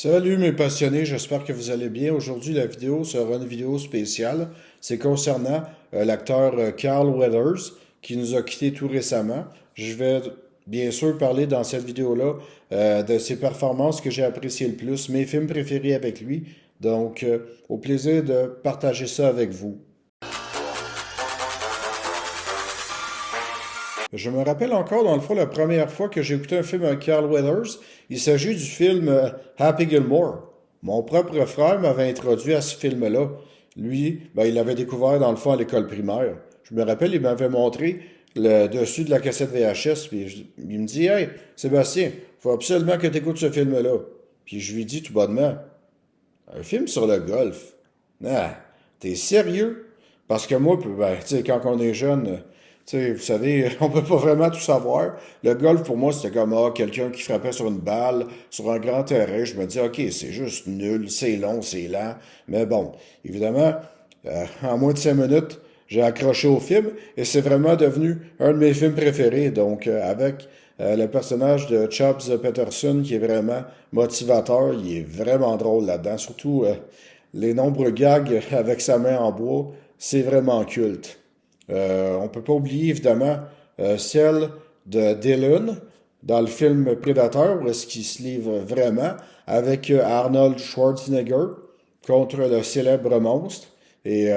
Salut mes passionnés, j'espère que vous allez bien. Aujourd'hui, la vidéo sera une vidéo spéciale. C'est concernant l'acteur Carl Weathers qui nous a quittés tout récemment. Je vais bien sûr parler dans cette vidéo-là de ses performances que j'ai appréciées le plus, mes films préférés avec lui. Donc, au plaisir de partager ça avec vous. Je me rappelle encore, dans le fond, la première fois que j'ai écouté un film avec Carl Weathers. Il s'agit du film Happy Gilmore. Mon propre frère m'avait introduit à ce film-là. Lui, ben, il l'avait découvert dans le fond à l'école primaire. Je me rappelle, il m'avait montré le dessus de la cassette VHS, puis il me dit: Hey, Sébastien, faut absolument que tu écoutes ce film-là. Puis je lui dis tout bonnement: Un film sur le golf. Ah, t'es sérieux? Parce que moi, ben, tu sais, quand on est jeune, tu sais, vous savez, on peut pas vraiment tout savoir. Le golf, pour moi, c'était comme, quelqu'un qui frappait sur une balle, sur un grand terrain. Je me dis, OK, c'est juste nul, c'est long, c'est lent. Mais bon, évidemment, en moins de 5 minutes, j'ai accroché au film et c'est vraiment devenu un de mes films préférés. Donc, avec le personnage de Chubbs Peterson qui est vraiment motivateur, il est vraiment drôle là-dedans. Surtout les nombreux gags avec sa main en bois, c'est vraiment culte. On peut pas oublier évidemment celle de Dylan dans le film Predator, où est-ce qu'il se livre vraiment avec Arnold Schwarzenegger contre le célèbre monstre. Et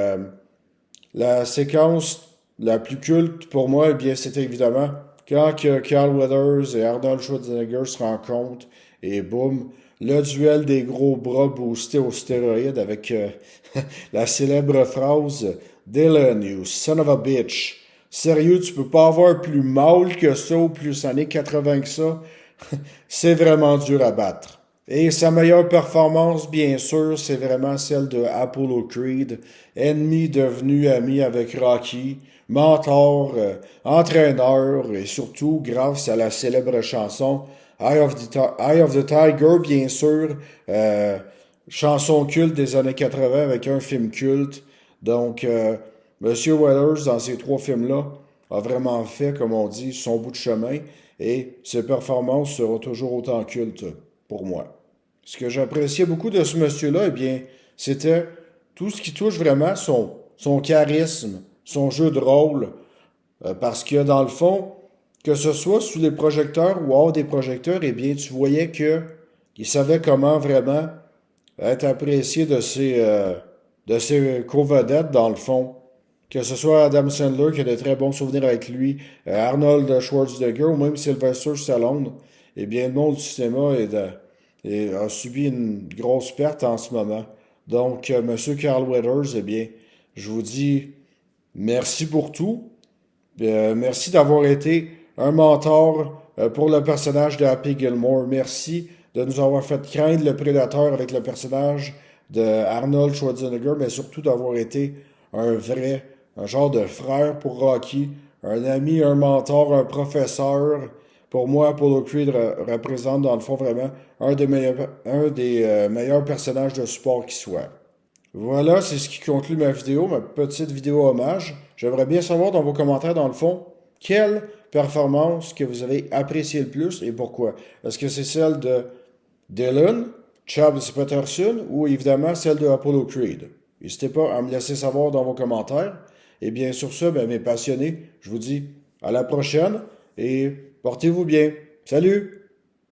la séquence la plus culte pour moi, eh bien, c'était évidemment quand que Carl Weathers et Arnold Schwarzenegger se rencontrent et boum, le duel des gros bras boostés aux stéroïdes avec la célèbre phrase Dylan, you son of a bitch. Sérieux, tu peux pas avoir plus mâle que ça ou plus années 80 que ça. C'est vraiment dur à battre. Et sa meilleure performance, bien sûr, c'est vraiment celle de Apollo Creed, ennemi devenu ami avec Rocky, mentor, entraîneur, et surtout grâce à la célèbre chanson Eye of the Tiger, bien sûr, chanson culte des années 80 avec un film culte. Donc, Monsieur Weathers, dans ces trois films-là, a vraiment fait, comme on dit, son bout de chemin et ses performances seront toujours autant cultes pour moi. Ce que j'appréciais beaucoup de ce monsieur-là, eh bien, c'était tout ce qui touche vraiment son charisme, son jeu de rôle, parce que dans le fond, que ce soit sous les projecteurs ou hors des projecteurs, eh bien, tu voyais que il savait comment vraiment être apprécié de ses co-vedettes, dans le fond. Que ce soit Adam Sandler, qui a de très bons souvenirs avec lui, Arnold Schwarzenegger ou même Sylvester Stallone, eh bien, le monde du cinéma et a subi une grosse perte en ce moment. Donc, Monsieur Carl Weathers, eh bien, je vous dis merci pour tout. Merci d'avoir été un mentor pour le personnage de Happy Gilmore. Merci de nous avoir fait craindre le prédateur avec le personnage de Arnold Schwarzenegger, mais surtout d'avoir été un genre de frère pour Rocky, un ami, un mentor, un professeur. Pour moi, Apollo Creed représente dans le fond vraiment un des meilleurs personnages de sport qui soit. Voilà, c'est ce qui conclut ma vidéo, ma petite vidéo hommage. J'aimerais bien savoir dans vos commentaires, dans le fond, quelle performance que vous avez appréciée le plus et pourquoi. Est-ce que c'est celle de Dylan, Chubbs Peterson ou évidemment celle de Apollo Creed? N'hésitez pas à me laisser savoir dans vos commentaires. Et bien sur ce, ben, mes passionnés, je vous dis à la prochaine et portez-vous bien. Salut!